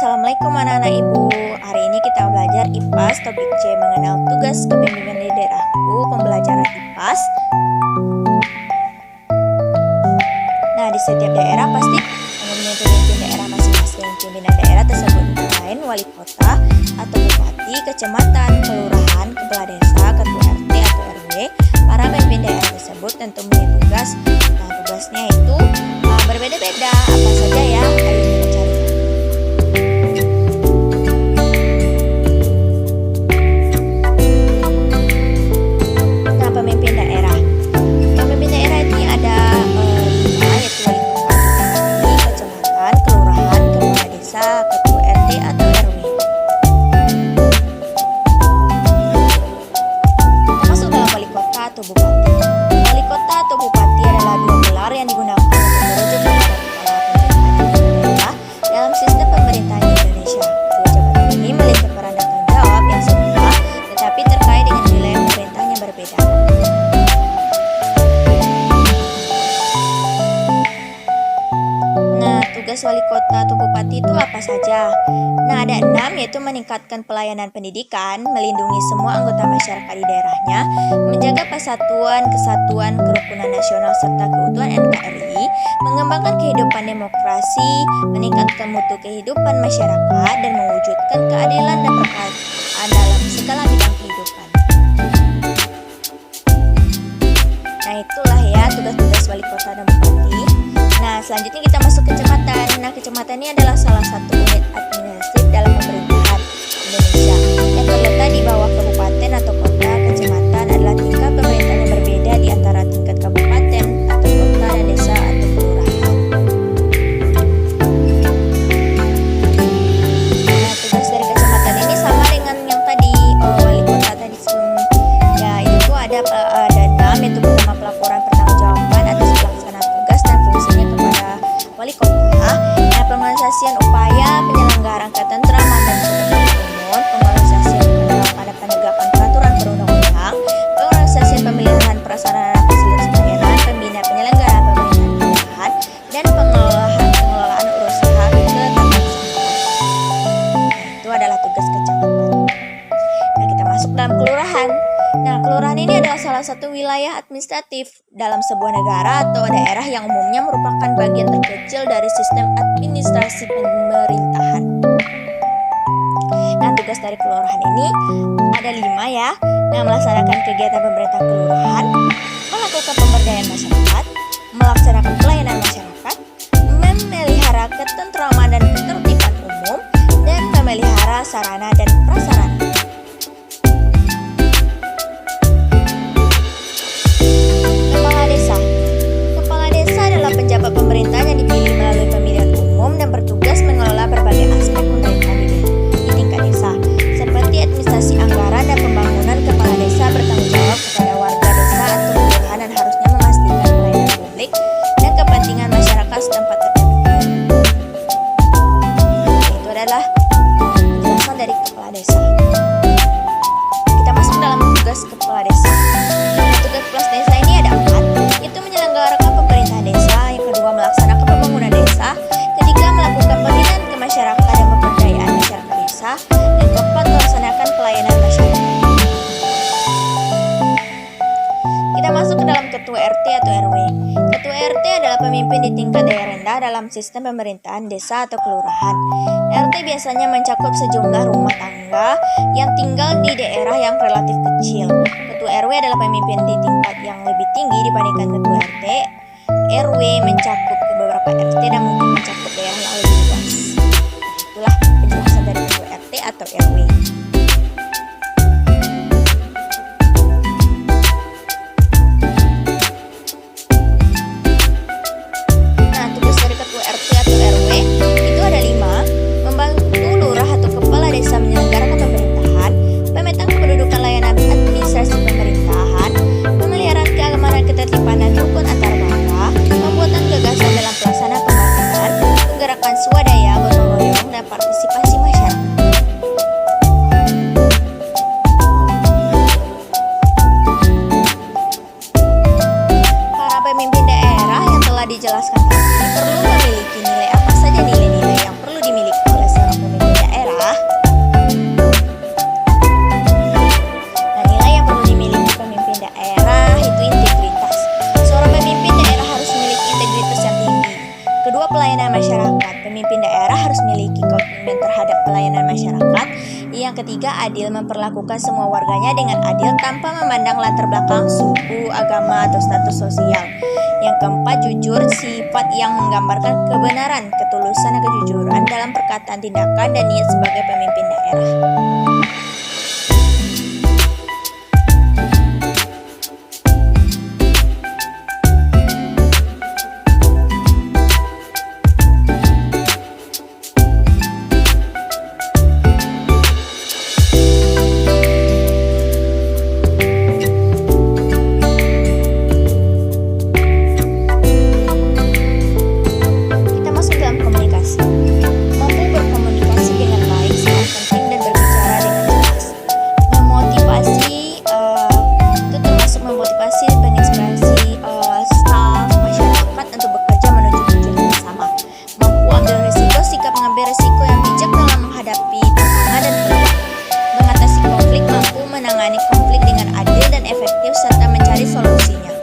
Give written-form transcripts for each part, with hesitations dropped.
Assalamualaikum anak-anak ibu. Hari ini kita belajar IPAS topik C, mengenal tugas kepemimpinan di daerahku, pembelajaran IPAS. Nah, di setiap daerah pasti mempunyai pemimpin daerah masing-masing. Pimpinan daerah tersebut antara lain wali kota atau bupati, kecamatan, kelurahan, kepala desa, ketua RT atau RW. Para pemimpin daerah tersebut tentu punya tugas. Nah, tugasnya itu berbeda-beda. Apa saja ya? Ayo kita cari. Pemimpin daerah ini ada 5, yaitu wali kota, bupati, kecamatan, kelurahan, kepala desa, ketua RT atau RW. Masuk dalam wali kota atau bupati. Wali kota atau bupati adalah dua gelar yang digunakan untuk merujuk kepada kepala pemerintahan daerah dalam sistem pemerintahan di Indonesia. Kedua jabatan ini memiliki peran dan tanggung jawab yang serupa, tetapi terkait dengan wilayah pemerintahan yang berbeda. Tugas wali kota atau bupati itu apa saja? Nah, ada 6, yaitu meningkatkan pelayanan pendidikan, melindungi semua anggota masyarakat di daerahnya, menjaga persatuan, kesatuan, kerukunan nasional serta keutuhan NKRI, mengembangkan kehidupan demokrasi, meningkatkan mutu kehidupan masyarakat, dan mewujudkan keadilan dan perkataan dalam segala bidang kehidupan. Nah, itulah ya tugas-tugas wali kota dan bupati. Nah, selanjutnya kita masuk kecamatan. Nah, kecamatan ini adalah salah satu unit administratif dalam pemerintahan Indonesia yang terletak di bawah kabupaten atau kota. Kecamatan adalah tingkat pemerintahan yang berbeda di antara tingkat kabupaten atau kota dan desa atau kelurahan. Nah, tugas dari kecamatan ini sama dengan yang tadi wali kota tadi sebelum. Ya, itu ada 6, yaitu pertama pelaporan pertanggungjawaban atas pelaksanaan tugas dan fungsinya kepada wali kota. Nah, pengorganisasian upaya penyelenggaraan ketentraman dan ketertiban umum, pengorganisasian penerapan dan penegakan peraturan perundang-undang, pengorganisasian pemilihan prasarana dan fasilitas pelayanan, pembina penyelenggaraan pemerintahan, dan pengelolaan usaha ketatanegaraan. Itu adalah tugas kecamatan. Nah, kita masuk dalam kelurahan. Nah, kelurahan ini adalah salah satu wilayah administratif dalam sebuah negara atau daerah yang umumnya merupakan bagian terkecil dari sistem administrasi pemerintahan. Nah, tugas dari kelurahan ini ada 5 ya. Nah, melaksanakan kegiatan pemerintah kelurahan, melakukan pemberdayaan masyarakat, melaksanakan pelayanan masyarakat, memelihara ketentraman dan ketertiban umum, dan memelihara sarana dan prasarana. Pejabat pemerintahan yang dipilih melalui pemilihan umum dan bertugas mengelola berbagai aspek pemerintahan di tingkat desa, seperti administrasi anggaran dan pembangunan. Kepala desa bertanggung jawab kepada warga desa atau kelurahan dan harusnya memastikan pelayanan publik dan kepentingan masyarakat setempat terpenuhi. Itu adalah penjelasan dari kepala desa. Kita masuk dalam tugas kepala desa. Tugas kepala desa ini ada 4, yaitu menyelenggarakan pemerintahan desa, melaksanakan pembangunan desa, ketiga melakukan pembinaan ke masyarakat dan pemberdayaan masyarakat desa, dan keempat melaksanakan pelayanan masyarakat. Kita masuk ke dalam ketua RT atau RW. Ketua RT adalah pemimpin di tingkat daerah rendah dalam sistem pemerintahan desa atau kelurahan. RT biasanya mencakup sejumlah rumah tangga yang tinggal di daerah yang relatif kecil. Ketua RW adalah pemimpin di tingkat yang lebih tinggi dibandingkan ketua RT. RW mencakup ke beberapa RT dan mungkin mencakup daerah yang lebih luas. Itulah penjelasan dari ketua RT atau RW. Nah, tugas dari ketua RT atau RW itu ada 5, membantu lurah atau kepala desa menyelenggarakan pemerintahan, pemetaan kependudukan layanan administrasi pemerintahan, pemeliharaan keamanan ketertiban dan rukun antar warga, pembuatan gagasan dalam pelaksanaan pembangunan, penggerakan swadaya, gotong royong, dan partisipasi masyarakat. Para pemimpin daerah yang telah dijelaskan tadi perlu memiliki nilai apa saja nilai-nilai yang perlu dimiliki oleh seorang pemimpin pelayanan masyarakat. Pemimpin daerah harus memiliki komitmen terhadap pelayanan masyarakat. Yang ketiga, adil, memperlakukan semua warganya dengan adil tanpa memandang latar belakang, suku, agama, atau status sosial. Yang keempat, jujur, sifat yang menggambarkan kebenaran, ketulusan, dan kejujuran dalam perkataan, tindakan, dan niat sebagai pemimpin daerah. Menangani konflik dengan adil dan efektif serta mencari solusinya.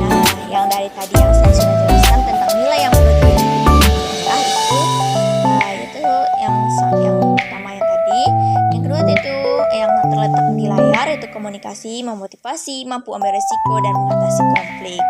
Nah, yang dari tadi yang saya sudah jelaskan tentang nilai yang perlu dimiliki itu yang pertama yang tadi. Yang kedua itu yang terletak di layar, itu komunikasi, memotivasi, mampu ambil resiko dan mengatasi konflik.